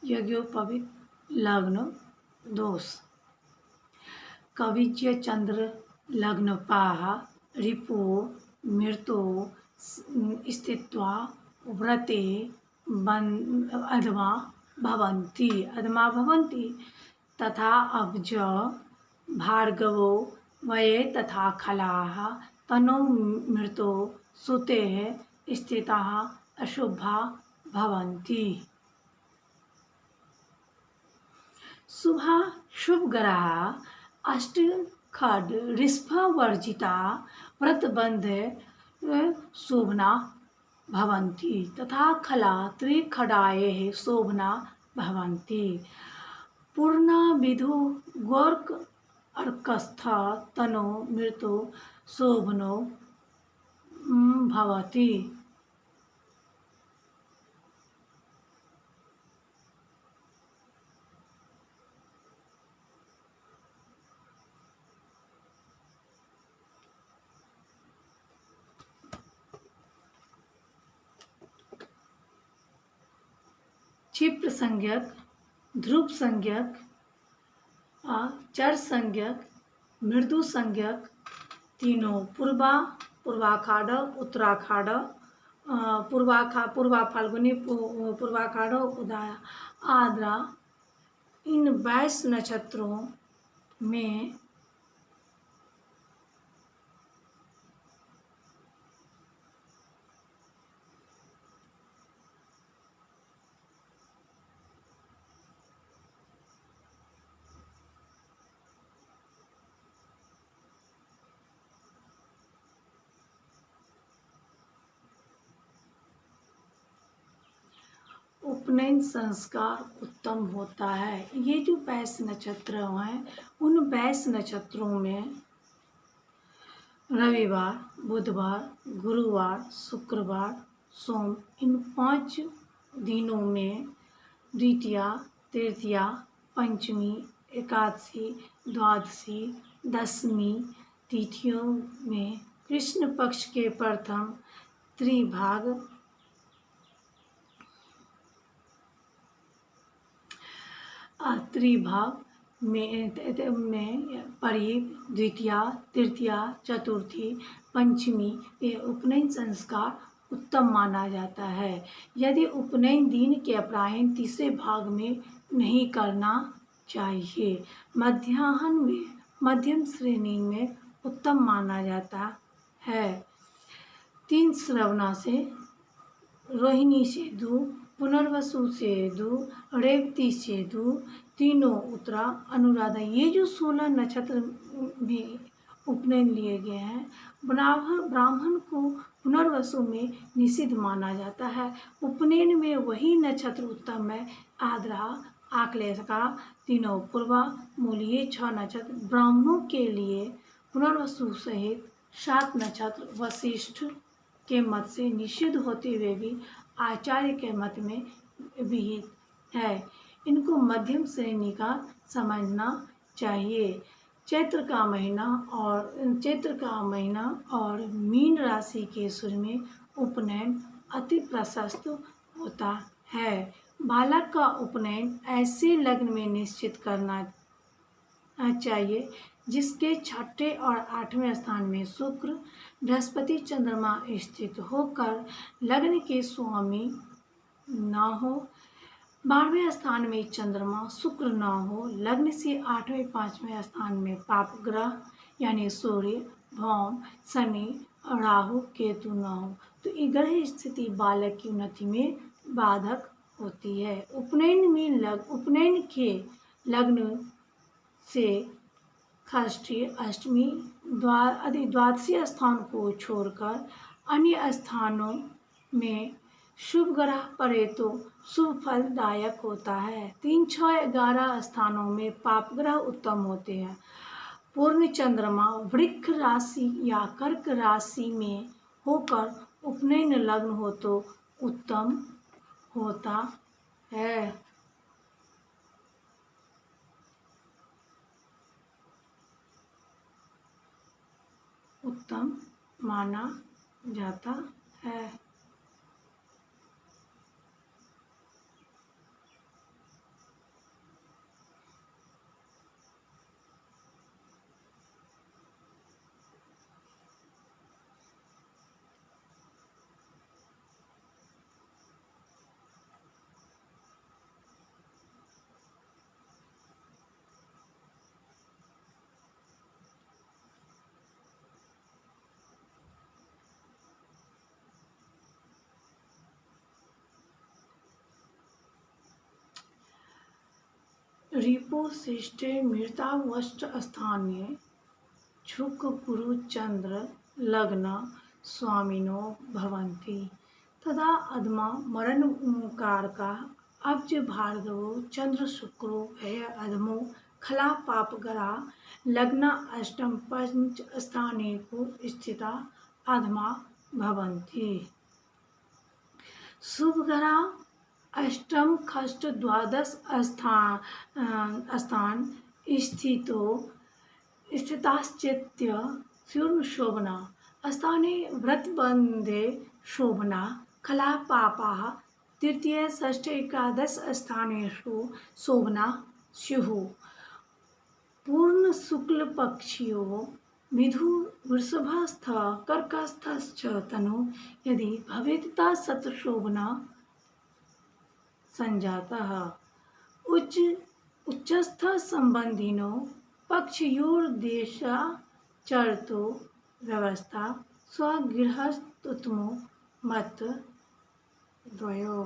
यज्ञोपवीत लग्न दोष। कविज्य चंद्र लग्नपाः रिपो मृतो स्थित्वा व्रते अधमा भवन्ति तथा अब्ज भार्गवो वये तथा खलाः तनो मृतो सुतेः स्थिताः अशुभा भवन्ति। शुभग्रहा अष्ट खड ऋषभा वर्जिता व्रतबंध शोभना भवन्ति तथा खला त्रिखडायैः शोभना भवन्ति। पूर्णविधो गोर्क अर्कस्थ तनो मृतो शोभनो भवति। क्षिप्र संज्ञक, ध्रुव संज्ञक, चर संज्ञक, मृदु संज्ञक तीनों पूर्वाखाड़, उत्तराखाड़, पूर्वा फाल्गुनी, पूर्वाखाड़, उदय आद्रा, इन 22 नक्षत्रों में उपनयन संस्कार उत्तम होता है। ये जो 22 नक्षत्र हैं, उन 22 नक्षत्रों में रविवार, बुधवार, गुरुवार, शुक्रवार, सोम, इन 5 दिनों में द्वितीया, तृतीया, पंचमी, एकादशी, द्वादशी, दशमी तिथियों में कृष्ण पक्ष के प्रथम त्रिभाग में परिव, द्वितीया, तृतीया, चतुर्थी, पंचमी ये उपनयन संस्कार उत्तम माना जाता है। यदि उपनयन दिन के अपराह्न तीसरे भाग में नहीं करना चाहिए। मध्याह्न में मध्यम श्रेणी में उत्तम माना जाता है। 3 श्रवणा से, रोहिणी सेतु, पुनर्वसु सेतु, रेवती सेतु, तीनों उत्तरा, अनुराधा, ये जो 16 नक्षत्र भी उपनयन लिए गए हैं, ब्राह्मण को पुनर्वसु में निषिद्ध माना जाता है। उपनयन में वही नक्षत्र उत्तम है। आद्रा, आश्लेषा, तीनों पूर्वा, मूलिये 6 नक्षत्र ब्राह्मणों के लिए, पुनर्वसु सहित 7 नक्षत्र वशिष्ठ के मत से निषिद्ध होते हुए भी आचार्य के मत में विहित है। इनको मध्यम श्रेणी का समझना चाहिए। चैत्र का महीना और मीन राशि के सूर्य में उपनयन अति प्रशस्त होता है। बालक का उपनयन ऐसे लग्न में निश्चित करना चाहिए जिसके 6ठे और 8वें स्थान में शुक्र, बृहस्पति, चंद्रमा स्थित होकर लग्न के स्वामी न हो। 12वें स्थान में चंद्रमा, शुक्र न हो। लग्न से 8वें 5वें स्थान में पाप ग्रह यानी सूर्य, भौम, शनि, राहु, केतु न हो तो ये ग्रह स्थिति बालक की उन्नति में बाधक होती है। उपनयन के लग्न से षष्ठी, अष्टमी, द्वादशी स्थान को छोड़कर अन्य स्थानों में शुभ ग्रह पड़े तो शुभ फलदायक होता है। 3, 6, 11 स्थानों में पाप ग्रह उत्तम होते हैं। पूर्ण चंद्रमा वृक्क राशि या कर्क राशि में होकर उपनयन लग्न हो तो उत्तम होता है। उत्तम माना जाता है। रिपोशिष्टे मृतावष्ट स्थाने छुक गुरु चंद्र लग्न स्वामिनो भवन्ति तदा अधमा मरण ओंकार का अब्ज भार्गवो चंद्र शुक्रो भय अधमो खला पापगरा लग्न अष्टम पंच स्थाने को स्थिता अधमा भवन्ति शुभगरा अष्टम खष्ट द्वादश स्थान स्थितो स्थिताश्चित्य सूर्य शोभना स्थाने व्रतबंधे शोभना खला पापा तृतीय षष्ठ एकादश स्थानेषु शोभना स्युः पूर्ण शुक्ल पक्षियो मिथु वृषभस्थ कर्कस्थश्च तनु यदि भवेत् शतशोभना संजातः उच्चस्थ संबंधिनो पक्षयोर्देशा चरतो व्यवस्था स्वगृहस्तुत्मो मत द्वयो।